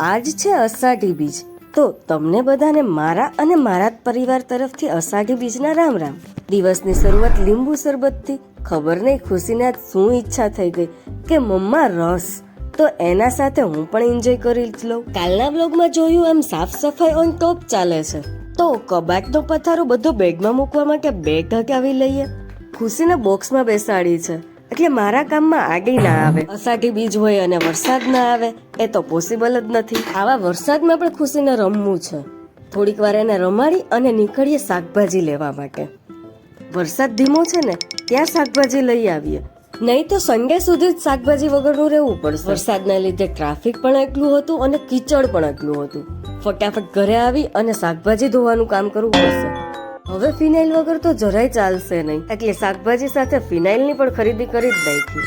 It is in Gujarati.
આજ છે અષાઢી બીજ. તો તમને બધાને મારા અને મારા પરિવાર તરફથી અષાઢી બીજના રામ રામ. દિવસની શરૂઆત લીંબુ શરબતથી. ખબર નહીં ખુશીને આજ શું ઈચ્છા થઈ ગઈ કે મમ્મા રસ, તો એના સાથે હું પણ એન્જોય કરી જ લઉં. કાલના બ્લોગમાં જોયું એમ સાફ સફાઈ ઓન ટોપ ચાલે છે. તો કબાટનો પથારો બધો બેગમાં મૂકવા માટે બેગ હકાવી લઈએ. ખુશીને બોક્સમાં બેસાડી છે એટલે મારા કામમાં આડી ના આવે. અષાઢી બીજ હોય અને વરસાદ ના આવે એ તો પોસિબલ જ નથી. આવા વરસાદમાં પણ ખુશીને રમવું છે. થોડીક વાર એને રમાડી અને નીકળીએ શાકભાજી લેવા માટે. વરસાદ ધીમો છે ને ત્યાં શાકભાજી લઈ આવીએ, નહીં તો સન્ડે સુધી જ શાકભાજી વગરનું રહેવું પડશે. વરસાદના લીધે ટ્રાફિક પણ એટલું હતું અને કીચડ પણ એટલું હતું. ફટાફટ ઘરે આવી અને શાકભાજી ધોવાનું કામ કરવું પડશે. હવે ફિનાઇલ વગર તો જરાય ચાલશે નહીં, એટલે શાકભાજી સાથે ફિનાઇલની પણ ખરીદી કરી જ નાખી.